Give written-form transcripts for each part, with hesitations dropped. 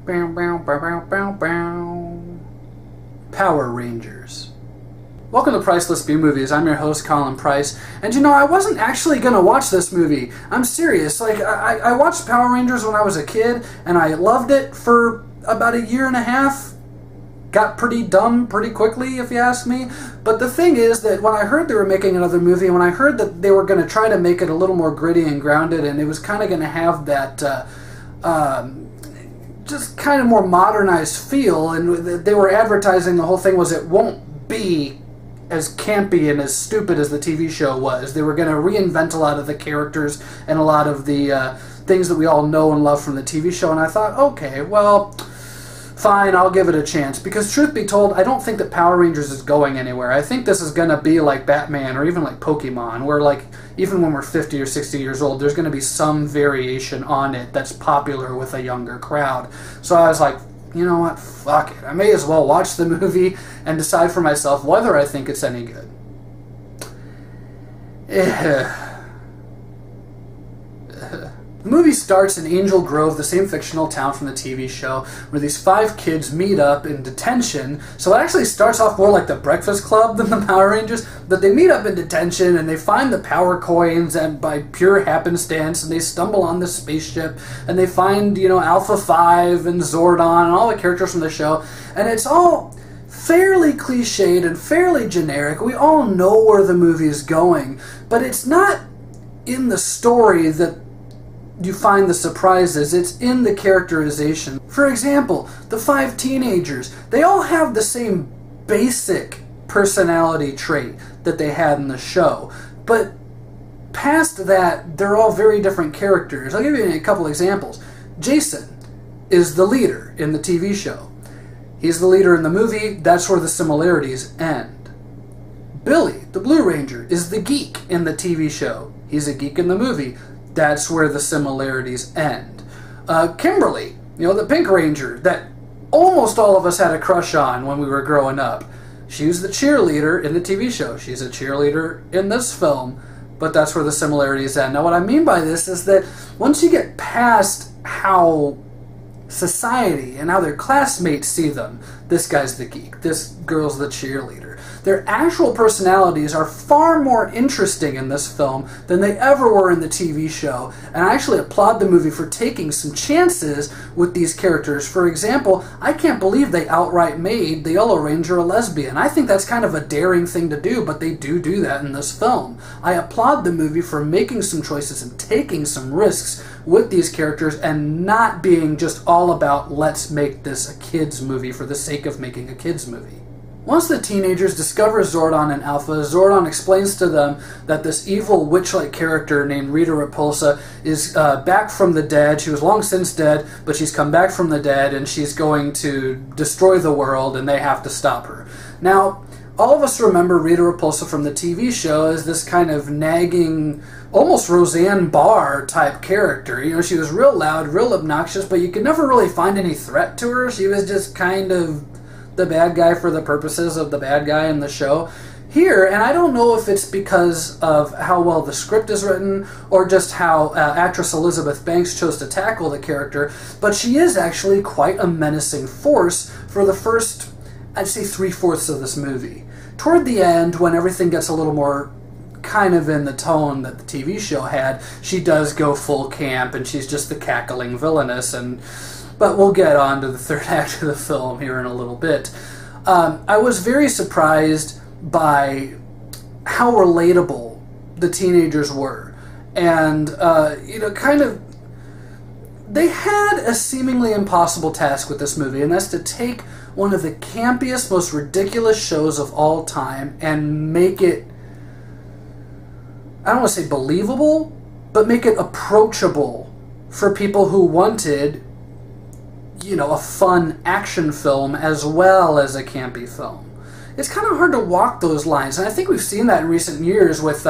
Bow, bow, bow, bow, bow, bow. Power Rangers. Welcome to Priceless B-Movies. I'm your host, Colin Price. And you know, I wasn't actually going to watch this movie. I'm serious. Like, I watched Power Rangers when I was a kid, and I loved it for about a year and a half. Got pretty dumb pretty quickly, if you ask me. But the thing is that when I heard they were making another movie, and when I heard that they were going to try to make it a little more gritty and grounded, and it was kind of going to have that just kind of more modernized feel, and they were advertising the whole thing was it won't be as campy and as stupid as the TV show was. They were going to reinvent a lot of the characters and a lot of the things that we all know and love from the TV show, and I thought, okay, well, fine, I'll give it a chance. Because truth be told, I don't think that Power Rangers is going anywhere. I think this is going to be like Batman or even like Pokemon, where like even when we're 50 or 60 years old, there's going to be some variation on it that's popular with a younger crowd. So I was like, you know what, fuck it. I may as well watch the movie and decide for myself whether I think it's any good. The movie starts in Angel Grove, the same fictional town from the TV show, where these 5 kids meet up in detention. So it actually starts off more like the Breakfast Club than the Power Rangers, but they meet up in detention and they find the power coins, and by pure happenstance, and they stumble on the spaceship, and they find, you know, Alpha 5 and Zordon and all the characters from the show, and it's all fairly cliched and fairly generic. We all know where the movie is going, but it's not in the story that you find the surprises. It's in the characterization. For example, the 5 teenagers, they all have the same basic personality trait that they had in the show, but past that, they're all very different characters. I'll give you a couple examples. Jason is the leader in the TV show. He's the leader in the movie. That's where the similarities end. Billy, the Blue Ranger, is the geek in the TV show. He's a geek in the movie. That's where the similarities end. Kimberly, you know, the Pink Ranger that almost all of us had a crush on when we were growing up. She was the cheerleader in the TV show. She's a cheerleader in this film, but that's where the similarities end. Now, what I mean by this is that once you get past how society and how their classmates see them, this guy's the geek, this girl's the cheerleader, their actual personalities are far more interesting in this film than they ever were in the TV show. And I actually applaud the movie for taking some chances with these characters. For example, I can't believe they outright made the Yellow Ranger a lesbian. I think that's kind of a daring thing to do, but they do that in this film. I applaud the movie for making some choices and taking some risks with these characters and not being just all about let's make this a kids movie for the sake of making a kids movie. Once the teenagers discover Zordon and Alpha, Zordon explains to them that this evil witch-like character named Rita Repulsa is back from the dead. She was long since dead, but she's come back from the dead, and she's going to destroy the world, and they have to stop her. Now, all of us remember Rita Repulsa from the TV show as this kind of nagging, almost Roseanne Barr type character. You know, she was real loud, real obnoxious, but you could never really find any threat to her. She was just kind of the bad guy for the purposes of the bad guy in the show. Here, and I don't know if it's because of how well the script is written or just how actress Elizabeth Banks chose to tackle the character, but she is actually quite a menacing force for the first, I'd say, 3/4 of this movie. Toward the end, when everything gets a little more kind of in the tone that the TV show had, she does go full camp, and she's just the cackling villainess, but we'll get on to the third act of the film here in a little bit. I was very surprised by how relatable the teenagers were. And, you know, kind of, they had a seemingly impossible task with this movie, and that's to take one of the campiest, most ridiculous shows of all time and make it, I don't want to say believable, but make it approachable for people who wanted, you know, a fun action film as well as a campy film. It's kind of hard to walk those lines, and I think we've seen that in recent years with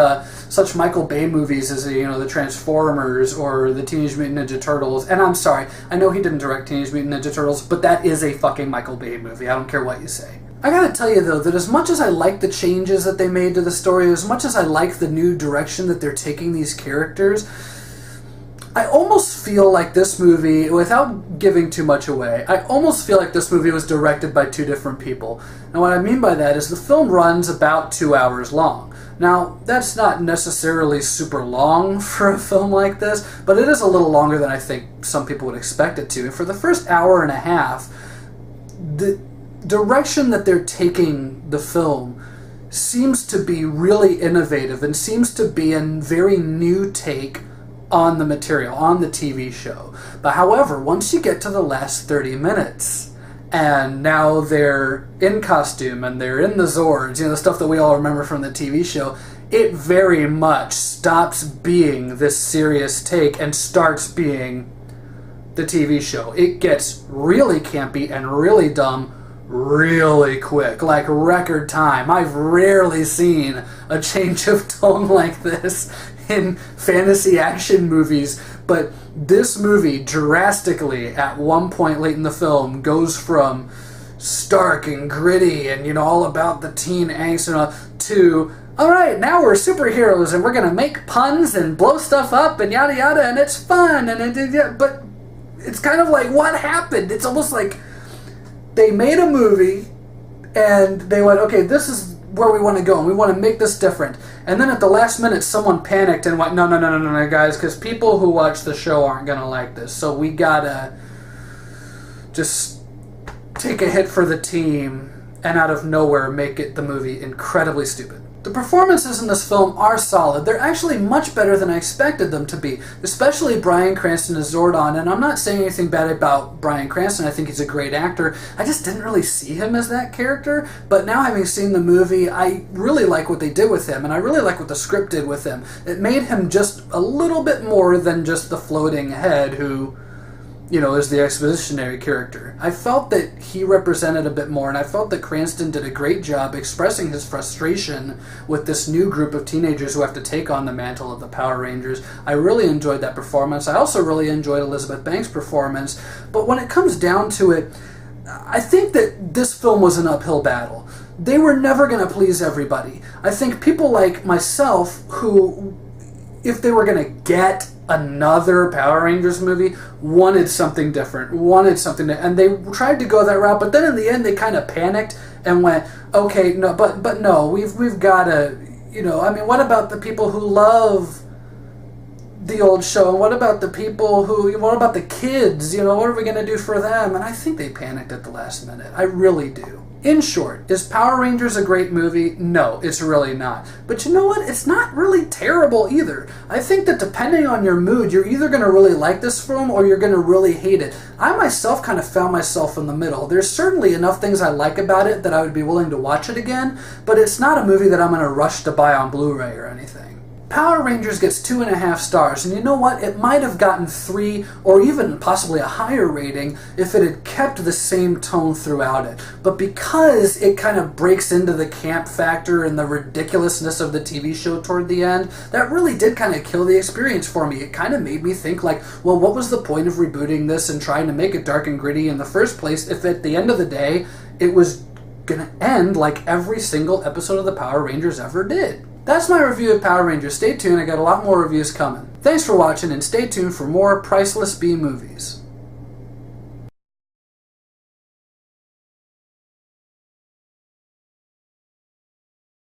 such Michael Bay movies as, you know, the Transformers or the Teenage Mutant Ninja Turtles. And I'm sorry, I know he didn't direct Teenage Mutant Ninja Turtles, but that is a fucking Michael Bay movie. I don't care what you say. I gotta tell you, though, that as much as I like the changes that they made to the story, as much as I like the new direction that they're taking these characters, I almost feel like this movie, without giving too much away, I almost feel like this movie was directed by two different people. And what I mean by that is the film runs about 2 hours long. Now, that's not necessarily super long for a film like this, but it is a little longer than I think some people would expect it to. And for the first hour and a half, the direction that they're taking the film seems to be really innovative and seems to be a very new take on the material, on the TV show. But however, once you get to the last 30 minutes, and now they're in costume and they're in the Zords, the stuff that we all remember from the TV show, it very much stops being this serious take and starts being the TV show. It gets really campy and really dumb really quick, like record time. I've rarely seen a change of tone like this in fantasy action movies, but this movie drastically at one point late in the film goes from stark and gritty and all about the teen angst and all, to alright, now we're superheroes and we're gonna make puns and blow stuff up and yada yada and it's fun but it's kind of like, what happened? It's almost like they made a movie and they went, okay, this is where we want to go and we want to make this different. And then at the last minute, someone panicked and went, no, guys, because people who watch the show aren't going to like this. So we got to just take a hit for the team and out of nowhere make the movie incredibly stupid. The performances in this film are solid. They're actually much better than I expected them to be, especially Bryan Cranston as Zordon. And I'm not saying anything bad about Bryan Cranston. I think he's a great actor. I just didn't really see him as that character. But now having seen the movie, I really like what they did with him, and I really like what the script did with him. It made him just a little bit more than just the floating head who, is the expositionary character. I felt that he represented a bit more, and I felt that Cranston did a great job expressing his frustration with this new group of teenagers who have to take on the mantle of the Power Rangers. I really enjoyed that performance. I also really enjoyed Elizabeth Banks' performance, but when it comes down to it, I think that this film was an uphill battle. They were never going to please everybody. I think people like myself who, if they were going to get another Power Rangers movie, wanted something different, and they tried to go that route, but then in the end they kind of panicked and went, okay, no, but no, we've got to, what about the people who love the old show, and what about the the kids, what are we going to do for them? And I think they panicked at the last minute. I really do. In short, is Power Rangers a great movie? No, it's really not. But you know what? It's not really terrible either. I think that depending on your mood, you're either going to really like this film or you're going to really hate it. I myself kind of found myself in the middle. There's certainly enough things I like about it that I would be willing to watch it again, but it's not a movie that I'm going to rush to buy on Blu-ray or anything. Power Rangers gets 2.5 stars, and you know what? It might have gotten 3 or even possibly a higher rating if it had kept the same tone throughout it. But because it kind of breaks into the camp factor and the ridiculousness of the TV show toward the end, that really did kind of kill the experience for me. It kind of made me think like, well, what was the point of rebooting this and trying to make it dark and gritty in the first place if at the end of the day it was gonna end like every single episode of the Power Rangers ever did? That's my review of Power Rangers. Stay tuned, I got a lot more reviews coming. Thanks for watching, and stay tuned for more Priceless B movies.